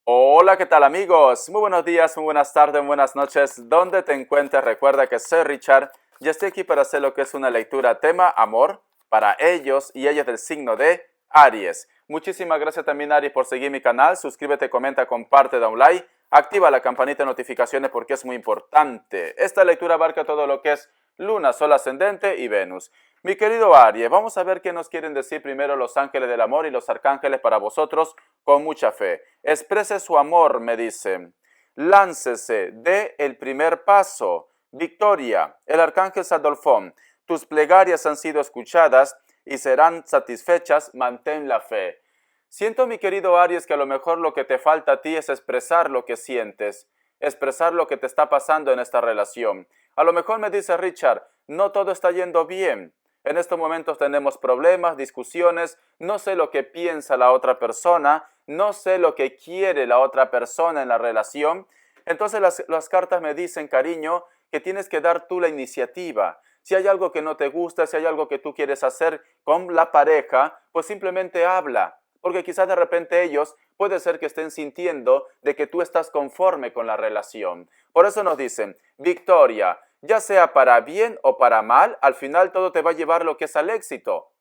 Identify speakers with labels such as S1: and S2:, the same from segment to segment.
S1: Hola, ¿qué tal amigos? Muy buenos días, muy buenas tardes, muy buenas noches. ¿Dónde te encuentres? Recuerda que soy Richard y estoy aquí para hacer lo que es una lectura tema amor para ellos y ellas del signo de Aries. Muchísimas gracias también Aries por seguir mi canal. Suscríbete, comenta, comparte, da un like. Activa la campanita de notificaciones porque es muy importante. Esta lectura abarca todo lo que es Luna, Sol ascendente y Venus. Mi querido Aries, vamos a ver qué nos quieren decir primero los ángeles del amor y los arcángeles para vosotros con mucha fe. Exprese su amor, me dicen. Láncese, dé el primer paso. Victoria, el arcángel Sandolfón, tus plegarias han sido escuchadas y serán satisfechas, mantén la fe. Siento, mi querido Aries, que a lo mejor lo que te falta a ti es expresar lo que sientes, expresar lo que te está pasando en esta relación. A lo mejor me dice Richard, no todo está yendo bien. En estos momentos tenemos problemas, discusiones, no sé lo que piensa la otra persona, no sé lo que quiere la otra persona en la relación. Entonces las cartas me dicen, cariño, que tienes que dar tú la iniciativa. Si hay algo que no te gusta, si hay algo que tú quieres hacer con la pareja, pues simplemente habla. Porque quizás de repente ellos puede ser que estén sintiendo de que tú estás conforme con la relación. Por eso nos dicen, Victoria, ya sea para bien o para mal, al final todo te va a llevar lo que es al éxito.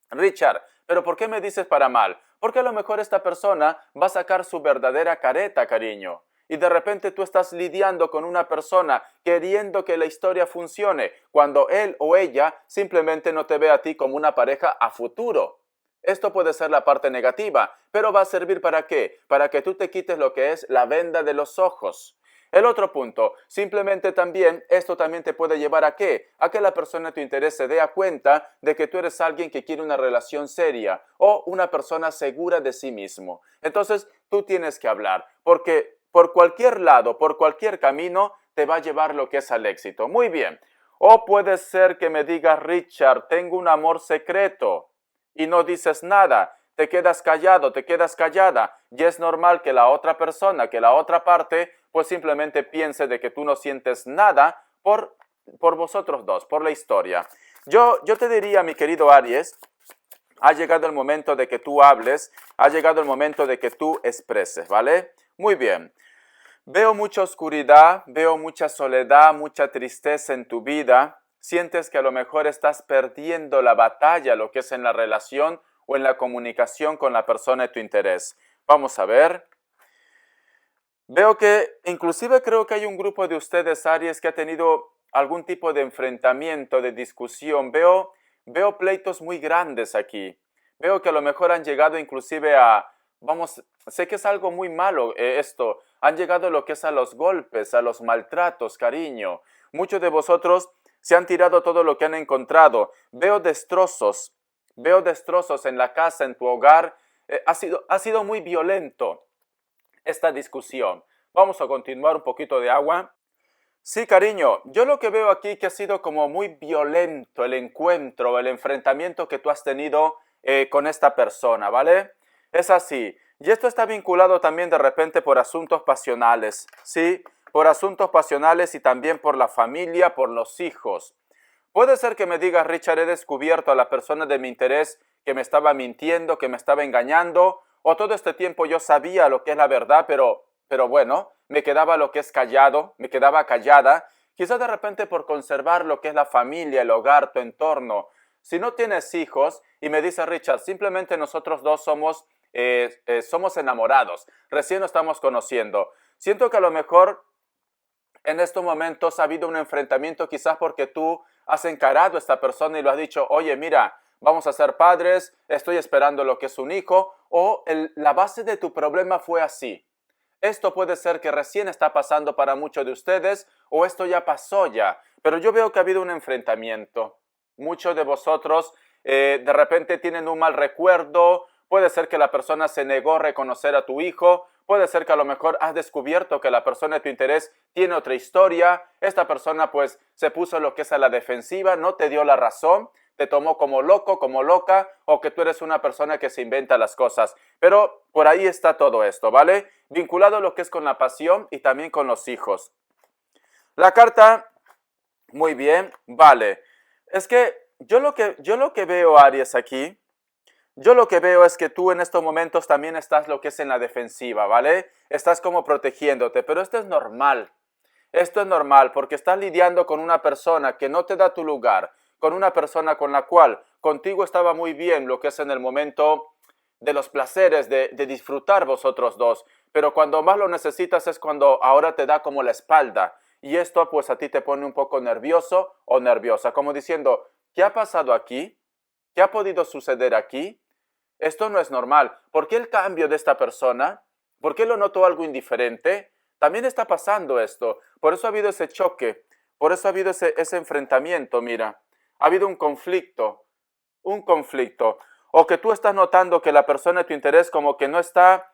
S1: Richard, ¿pero por qué me dices para mal? Porque a lo mejor esta persona va a sacar su verdadera careta, cariño. Y de repente tú estás lidiando con una persona queriendo que la historia funcione, cuando él o ella simplemente no te ve a ti como una pareja a futuro. Esto puede ser la parte negativa, pero va a servir ¿para qué? Para que tú te quites lo que es la venda de los ojos. El otro punto, simplemente también, esto también te puede llevar ¿a qué? A que la persona de tu interés se dé a cuenta de que tú eres alguien que quiere una relación seria o una persona segura de sí mismo. Entonces, tú tienes que hablar, porque por cualquier lado, por cualquier camino, te va a llevar lo que es al éxito. Muy bien. O puede ser que me digas, Richard, tengo un amor secreto y no dices nada, te quedas callado, te quedas callada, y es normal que la otra persona, que la otra parte, pues simplemente piense de que tú no sientes nada por vosotros dos, por la historia. Yo te diría, mi querido Aries, ha llegado el momento de que tú hables, ha llegado el momento de que tú expreses, ¿vale? Muy bien. Veo mucha oscuridad, veo mucha soledad, mucha tristeza en tu vida. Sientes que a lo mejor estás perdiendo la batalla, lo que es en la relación o en la comunicación con la persona de tu interés. Vamos a ver. Veo que inclusive creo que hay un grupo de ustedes, Aries, que ha tenido algún tipo de enfrentamiento, de discusión. Veo pleitos muy grandes aquí. Veo que a lo mejor han llegado inclusive a, vamos, sé que es algo muy malo esto, han llegado a lo que es a los golpes, a los maltratos, cariño. Muchos de vosotros se han tirado todo lo que han encontrado. Veo destrozos en la casa, en tu hogar. Ha sido muy violento esta discusión. Vamos a continuar un poquito de agua. Sí, cariño, yo lo que veo aquí que ha sido como muy violento el encuentro, el enfrentamiento que tú has tenido con esta persona, ¿vale? Es así. Y esto está vinculado también de repente por asuntos pasionales, ¿sí? Por asuntos pasionales y también por la familia, por los hijos. Puede ser que me digas, Richard, he descubierto a la persona de mi interés que me estaba mintiendo, que me estaba engañando, o todo este tiempo yo sabía lo que es la verdad, pero bueno, me quedaba lo que es callado, me quedaba callada, quizás de repente por conservar lo que es la familia, el hogar, tu entorno. Si no tienes hijos, y me dice Richard, simplemente nosotros dos somos enamorados, recién nos estamos conociendo. Siento que a lo mejor en estos momentos ha habido un enfrentamiento quizás porque tú has encarado a esta persona y lo has dicho, oye, mira, vamos a ser padres, estoy esperando lo que es un hijo, o la base de tu problema fue así. Esto puede ser que recién está pasando para muchos de ustedes o esto ya pasó ya, pero yo veo que ha habido un enfrentamiento. Muchos de vosotros de repente tienen un mal recuerdo, puede ser que la persona se negó a reconocer a tu hijo, puede ser que a lo mejor has descubierto que la persona de tu interés tiene otra historia, esta persona pues se puso lo que es a la defensiva, no te dio la razón, te tomó como loco, como loca, o que tú eres una persona que se inventa las cosas. Pero por ahí está todo esto, ¿vale? Vinculado a lo que es con la pasión y también con los hijos. La carta, muy bien, vale. Es que yo lo que veo, Aries, aquí, Yo lo que veo es que tú en estos momentos también estás lo que es en la defensiva, ¿vale? Estás como protegiéndote, pero esto es normal. Esto es normal porque estás lidiando con una persona que no te da tu lugar, con una persona con la cual contigo estaba muy bien lo que es en el momento de los placeres, de disfrutar vosotros dos, pero cuando más lo necesitas es cuando ahora te da como la espalda y esto pues a ti te pone un poco nervioso o nerviosa, como diciendo, ¿qué ha pasado aquí? ¿Qué ha podido suceder aquí? Esto no es normal. ¿Por qué el cambio de esta persona? ¿Por qué lo noto algo indiferente? También está pasando esto. Por eso ha habido ese choque. Por eso ha habido ese enfrentamiento, mira. Ha habido un conflicto. Un conflicto. O que tú estás notando que la persona de tu interés como que no está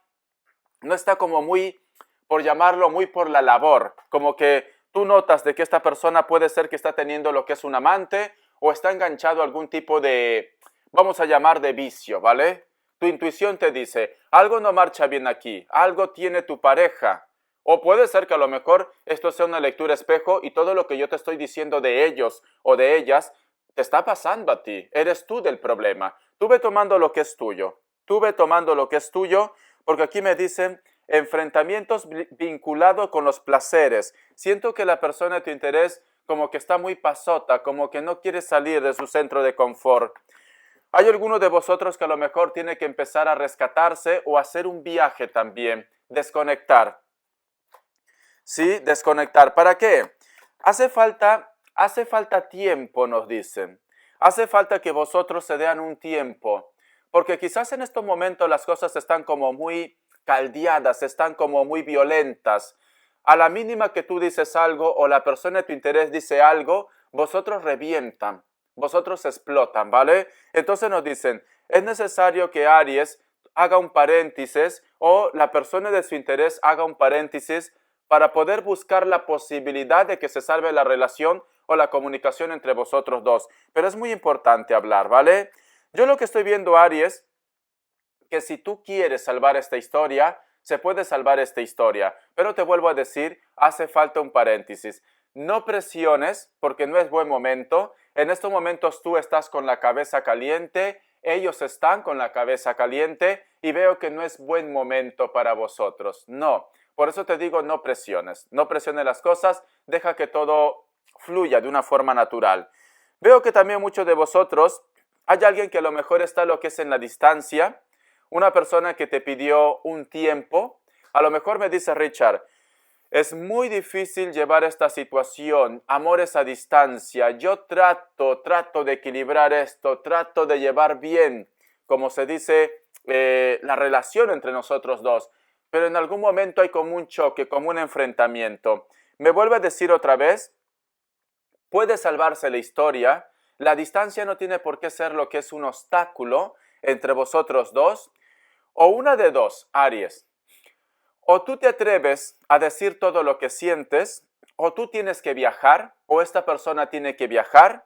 S1: como muy, por llamarlo, muy por la labor. Como que tú notas de que esta persona puede ser que está teniendo lo que es un amante o está enganchado a algún tipo de, vamos a llamar de vicio, ¿vale? Tu intuición te dice, algo no marcha bien aquí, algo tiene tu pareja. O puede ser que a lo mejor esto sea una lectura espejo y todo lo que yo te estoy diciendo de ellos o de ellas te está pasando a ti. Eres tú del problema. Tú ve tomando lo que es tuyo. Tú ve tomando lo que es tuyo, porque aquí me dicen enfrentamientos vinculados con los placeres. Siento que la persona de tu interés como que está muy pasota, como que no quiere salir de su centro de confort. Hay alguno de vosotros que a lo mejor tiene que empezar a rescatarse o hacer un viaje también, desconectar. ¿Sí? Desconectar. ¿Para qué? Hace falta tiempo, nos dicen. Hace falta que vosotros se den un tiempo. Porque quizás en estos momentos las cosas están como muy caldeadas, están como muy violentas. A la mínima que tú dices algo o la persona de tu interés dice algo, vosotros revientan, vosotros explotan, ¿vale? Entonces nos dicen, es necesario que Aries haga un paréntesis o la persona de su interés haga un paréntesis para poder buscar la posibilidad de que se salve la relación o la comunicación entre vosotros dos. Pero es muy importante hablar, ¿vale? Yo lo que estoy viendo, Aries, que si tú quieres salvar esta historia, se puede salvar esta historia. Pero te vuelvo a decir, hace falta un paréntesis. No presiones porque no es buen momento. En estos momentos tú estás con la cabeza caliente, ellos están con la cabeza caliente y veo que no es buen momento para vosotros. No, por eso te digo no presiones. No presiones las cosas, deja que todo fluya de una forma natural. Veo que también muchos de vosotros, hay alguien que a lo mejor está lo que es en la distancia, una persona que te pidió un tiempo. A lo mejor me dice Richard, es muy difícil llevar esta situación, amores a distancia. Yo trato de equilibrar esto, trato de llevar bien, como se dice, la relación entre nosotros dos. Pero en algún momento hay como un choque, como un enfrentamiento. Me vuelve a decir otra vez, puede salvarse la historia. La distancia no tiene por qué ser lo que es un obstáculo entre vosotros dos. O una de dos, Aries. O tú te atreves a decir todo lo que sientes, o tú tienes que viajar, o esta persona tiene que viajar,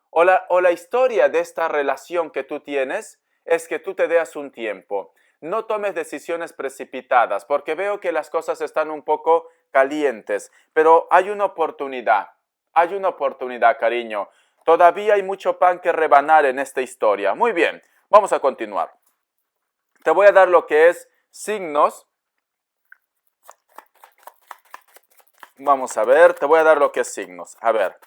S1: o la historia de esta relación que tú tienes es que tú te des un tiempo. No tomes decisiones precipitadas, porque veo que las cosas están un poco calientes, pero hay una oportunidad, cariño. Todavía hay mucho pan que rebanar en esta historia. Muy bien, vamos a continuar. Te voy a dar lo que es signos. Vamos a ver, te voy a dar lo que es signos. A ver.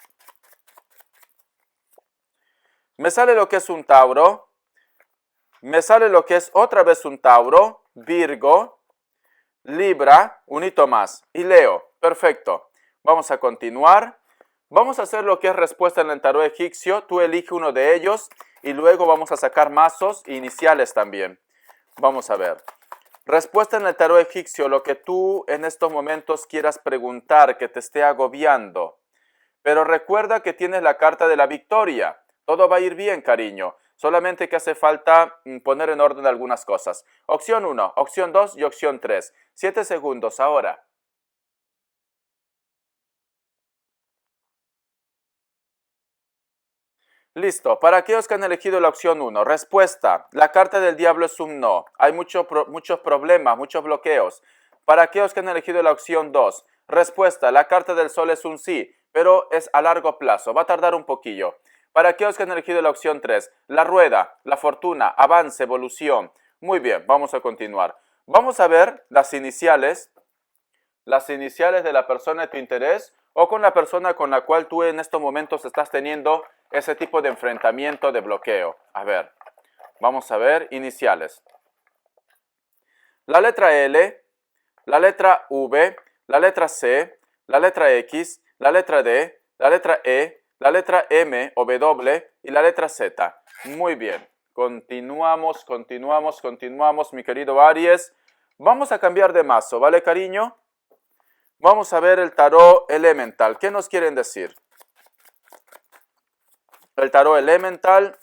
S1: Me sale lo que es un Tauro. Me sale lo que es otra vez un Tauro, Virgo, Libra, un hito más. Y Leo. Perfecto. Vamos a continuar. Vamos a hacer lo que es respuesta en el tarot egipcio. Tú elige uno de ellos y luego vamos a sacar mazos iniciales también. Vamos a ver. Respuesta en el tarot egipcio, lo que tú en estos momentos quieras preguntar, que te esté agobiando. Pero recuerda que tienes la carta de la victoria. Todo va a ir bien, cariño. Solamente que hace falta poner en orden algunas cosas. Opción 1, opción 2 y opción 3. 7 segundos ahora. Listo. Para aquellos que han elegido la opción 1, respuesta. La carta del diablo es un no. Hay muchos problemas, muchos bloqueos. Para aquellos que han elegido la opción 2, respuesta. La carta del sol es un sí, pero es a largo plazo. Va a tardar un poquillo. Para aquellos que han elegido la opción 3, la rueda, la fortuna, avance, evolución. Muy bien, vamos a continuar. Vamos a ver las iniciales de la persona de tu interés o con la persona con la cual tú en estos momentos estás teniendo ese tipo de enfrentamiento, de bloqueo. A ver, vamos a ver iniciales. La letra L, la letra V, la letra C, la letra X, la letra D, la letra E, la letra M o W y la letra Z. Muy bien. Continuamos, mi querido Aries. Vamos a cambiar de mazo, ¿vale, cariño? Vamos a ver el tarot elemental. ¿Qué nos quieren decir? El tarot elemental.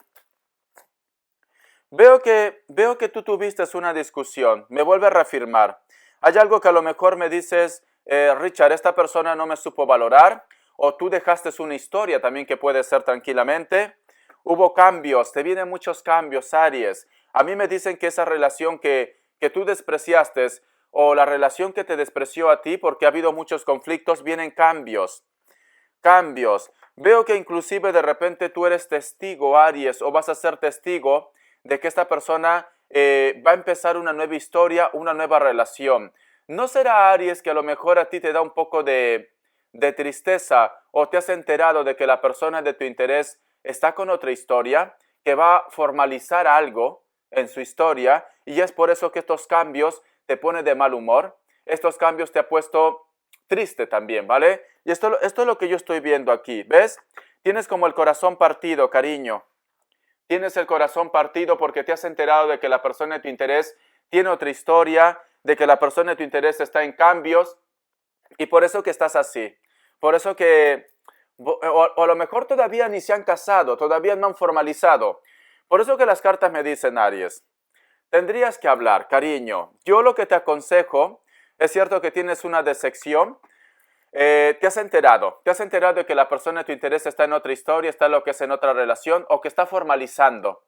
S1: Veo que tú tuviste una discusión. Me vuelve a reafirmar. Hay algo que a lo mejor me dices, Richard, esta persona no me supo valorar. O tú dejaste una historia también que puede ser tranquilamente. Hubo cambios, te vienen muchos cambios, Aries. A mí me dicen que esa relación que tú despreciaste o la relación que te despreció a ti porque ha habido muchos conflictos, vienen cambios. Cambios. Veo que inclusive de repente tú eres testigo, Aries, o vas a ser testigo de que esta persona va a empezar una nueva historia, una nueva relación. ¿No será, Aries, que a lo mejor a ti te da un poco de tristeza o te has enterado de que la persona de tu interés está con otra historia, que va a formalizar algo en su historia y es por eso que estos cambios te ponen de mal humor? Estos cambios te ha puesto triste también, ¿vale? Y esto es lo que yo estoy viendo aquí, ¿ves? Tienes como el corazón partido, cariño. Tienes el corazón partido porque te has enterado de que la persona de tu interés tiene otra historia, de que la persona de tu interés está en cambios y por eso que estás así. Por eso que, o a lo mejor todavía ni se han casado, todavía no han formalizado. Por eso que las cartas me dicen, Aries, tendrías que hablar, cariño. Yo lo que te aconsejo, es cierto que tienes una decepción, te has enterado de que la persona de tu interés está en otra historia, está en lo que es en otra relación o que está formalizando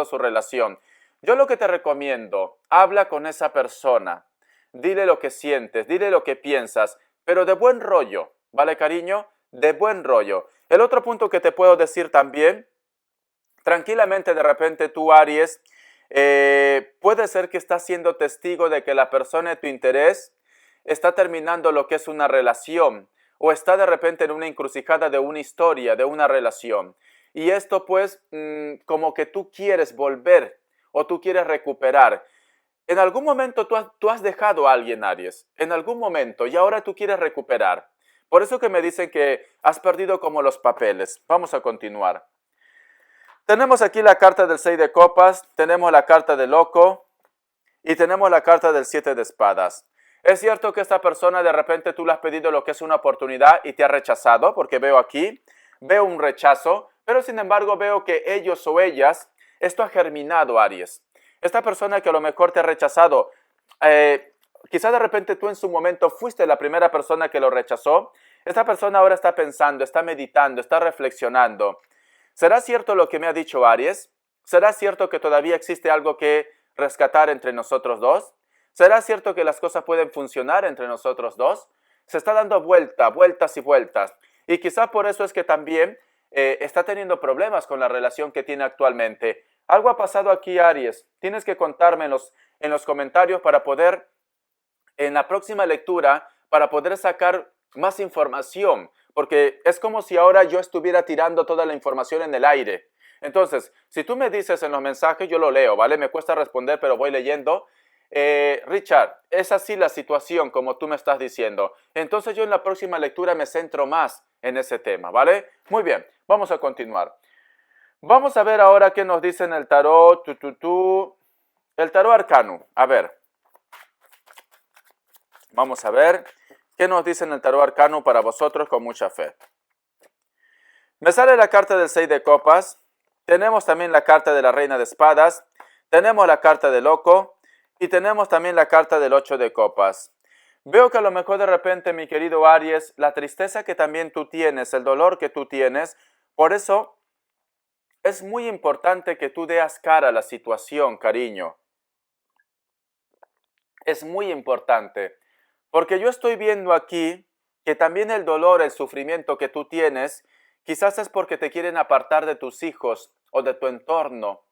S1: su relación. Yo lo que te recomiendo, habla con esa persona, dile lo que sientes, dile lo que piensas, pero de buen rollo, ¿vale, cariño? De buen rollo. El otro punto que te puedo decir también, tranquilamente de repente tú, Aries, puede ser que estás siendo testigo de que la persona de tu interés está terminando lo que es una relación o está de repente en una encrucijada de una historia, de una relación. Y esto pues como que tú quieres volver o tú quieres recuperar. En algún momento tú has dejado a alguien, Aries, en algún momento, y ahora tú quieres recuperar. Por eso que me dicen que has perdido como los papeles. Vamos a continuar. Tenemos aquí la carta del 6 de copas, tenemos la carta del loco y tenemos la carta del 7 de espadas. Es cierto que esta persona de repente tú le has pedido lo que es una oportunidad y te ha rechazado, porque veo un rechazo, pero sin embargo veo que ellos o ellas, esto ha germinado, Aries. Esta persona que a lo mejor te ha rechazado, quizá de repente tú en su momento fuiste la primera persona que lo rechazó. Esta persona ahora está pensando, está meditando, está reflexionando. ¿Será cierto lo que me ha dicho Aries? ¿Será cierto que todavía existe algo que rescatar entre nosotros dos? ¿Será cierto que las cosas pueden funcionar entre nosotros dos? Se está dando vueltas y vueltas. Y quizá por eso es que también está teniendo problemas con la relación que tiene actualmente. Algo ha pasado aquí, Aries. Tienes que contarme en los comentarios para poder, en la próxima lectura, para poder sacar más información. Porque es como si ahora yo estuviera tirando toda la información en el aire. Entonces, si tú me dices en los mensajes, yo lo leo, ¿vale? Me cuesta responder, pero voy leyendo. Richard, es así la situación como tú me estás diciendo. Entonces yo en la próxima lectura me centro más en ese tema, ¿vale? Muy bien, vamos a continuar. Vamos a ver ahora qué nos dice en el tarot. El tarot arcano. A ver. Vamos a ver qué nos dice en el tarot arcano para vosotros con mucha fe. Me sale la carta del 6 de copas. Tenemos también la carta de la reina de espadas. Tenemos la carta del loco. Y tenemos también la carta del 8 de copas. Veo que a lo mejor de repente, mi querido Aries, la tristeza que también tú tienes, el dolor que tú tienes, por eso es muy importante que tú deas cara a la situación, cariño. Es muy importante, porque yo estoy viendo aquí que también el dolor, el sufrimiento que tú tienes, Quizás es porque te quieren apartar de tus hijos o de tu entorno,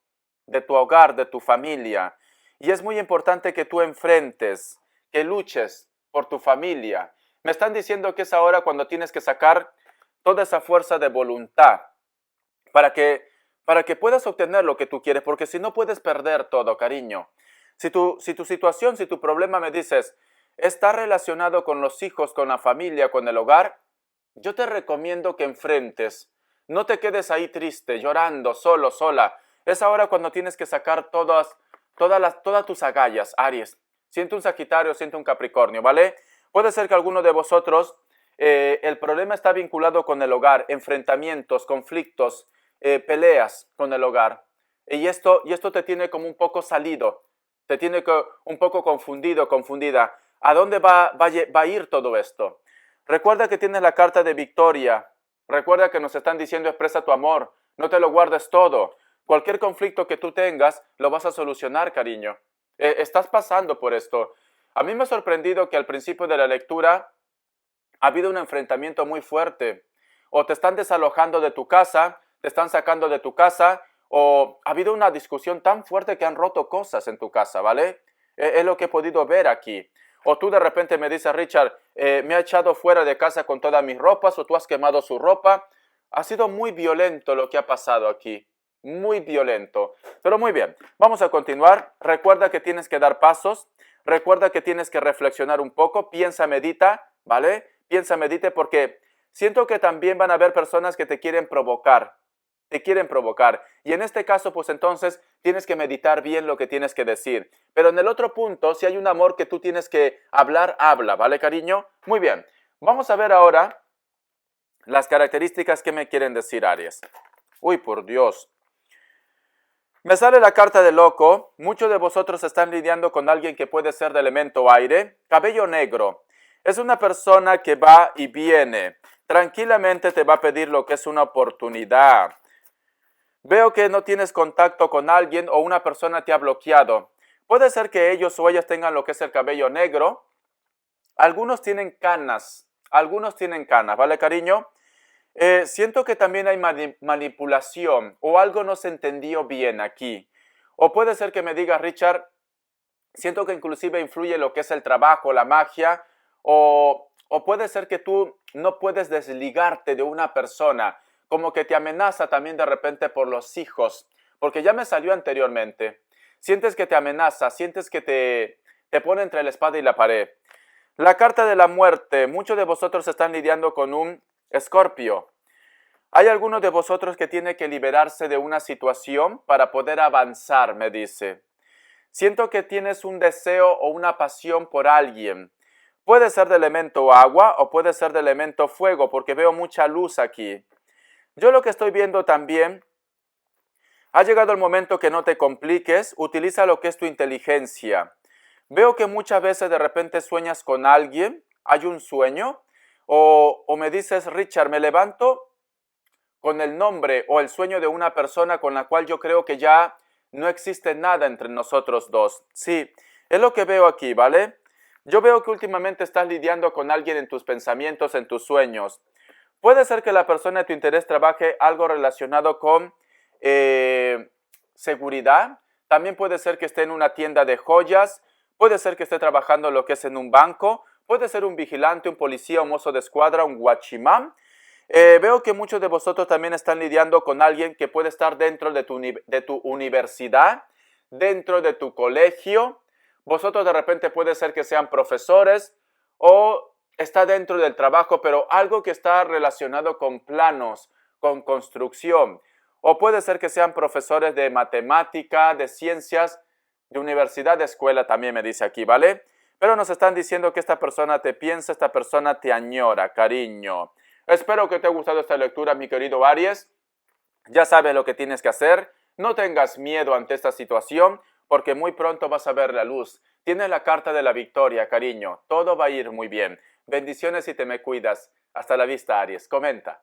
S1: de tu hogar, de tu familia. Y es muy importante que tú enfrentes, que luches por tu familia. Me están diciendo que es ahora cuando tienes que sacar toda esa fuerza de voluntad para que puedas obtener lo que tú quieres, porque si no puedes perder todo, cariño. Si tu situación, si tu problema me dices, está relacionado con los hijos, con la familia, con el hogar, yo te recomiendo que enfrentes. No te quedes ahí triste, llorando, solo, sola. Es ahora cuando tienes que sacar todas tus agallas, Aries. Siente un Sagitario, siente un Capricornio, ¿vale? Puede ser que alguno de vosotros, el problema está vinculado con el hogar, enfrentamientos, conflictos, peleas con el hogar. Y esto te tiene como un poco salido, te tiene un poco confundido, confundida. ¿A dónde va a ir todo esto? Recuerda que tienes la carta de victoria. Recuerda que nos están diciendo expresa tu amor. No te lo guardes todo. Cualquier conflicto que tú tengas, lo vas a solucionar, cariño. Estás pasando por esto. A mí me ha sorprendido que al principio de la lectura ha habido un enfrentamiento muy fuerte. O te están desalojando de tu casa, te están sacando de tu casa, o ha habido una discusión tan fuerte que han roto cosas en tu casa, ¿vale? Es lo que he podido ver aquí. O tú de repente me dices, Richard, me ha echado fuera de casa con todas mis ropas, o tú has quemado su ropa. Ha sido muy violento lo que ha pasado aquí. Muy violento. Pero muy bien, vamos a continuar. Recuerda que tienes que dar pasos. Recuerda que tienes que reflexionar un poco. Piensa, medita, ¿vale? Piensa, medite, porque siento que también van a haber personas que te quieren provocar. Te quieren provocar. Y en este caso, pues entonces tienes que meditar bien lo que tienes que decir. Pero en el otro punto, si hay un amor que tú tienes que hablar, habla, ¿vale, cariño? Muy bien. Vamos a ver ahora las características que me quieren decir, Aries. Uy, por Dios. Me sale la carta de loco. Muchos de vosotros están lidiando con alguien que puede ser de elemento aire. Cabello negro. Es una persona que va y viene. Tranquilamente te va a pedir lo que es una oportunidad. Veo que no tienes contacto con alguien o una persona te ha bloqueado. Puede ser que ellos o ellas tengan lo que es el cabello negro. Algunos tienen canas, ¿vale, cariño? Siento que también hay manipulación o algo no se entendió bien aquí. O puede ser que me diga, Richard, siento que inclusive influye lo que es el trabajo, la magia, o puede ser que tú no puedes desligarte de una persona, como que te amenaza también de repente por los hijos, porque ya me salió anteriormente. Sientes que te amenaza, sientes que te pone entre la espada y la pared. La carta de la muerte. Muchos de vosotros están lidiando con un Escorpio. Hay algunos de vosotros que tiene que liberarse de una situación para poder avanzar, me dice. Siento que tienes un deseo o una pasión por alguien. Puede ser de elemento agua o puede ser de elemento fuego, porque veo mucha luz aquí. Yo lo que estoy viendo también, ha llegado el momento que no te compliques, utiliza lo que es tu inteligencia. Veo que muchas veces de repente sueñas con alguien, hay un sueño, o me dices, Richard, me levanto con el nombre o el sueño de una persona con la cual yo creo que ya no existe nada entre nosotros dos. Sí, es lo que veo aquí, ¿vale? Yo veo que últimamente estás lidiando con alguien en tus pensamientos, en tus sueños. Puede ser que la persona de tu interés trabaje algo relacionado con seguridad. También puede ser que esté en una tienda de joyas. Puede ser que esté trabajando lo que es en un banco. Puede ser un vigilante, un policía, un mozo de escuadra, un guachimán. Veo que muchos de vosotros también están lidiando con alguien que puede estar dentro de tu universidad, dentro de tu colegio. Vosotros de repente puede ser que sean profesores o está dentro del trabajo, pero algo que está relacionado con planos, con construcción. O puede ser que sean profesores de matemática, de ciencias, de universidad, de escuela, también me dice aquí, ¿vale? Pero nos están diciendo que esta persona te piensa, esta persona te añora, cariño. Espero que te haya gustado esta lectura, mi querido Aries. Ya sabes lo que tienes que hacer. No tengas miedo ante esta situación, porque muy pronto vas a ver la luz. Tienes la carta de la victoria, cariño. Todo va a ir muy bien. Bendiciones y te me cuidas. Hasta la vista, Aries. Comenta.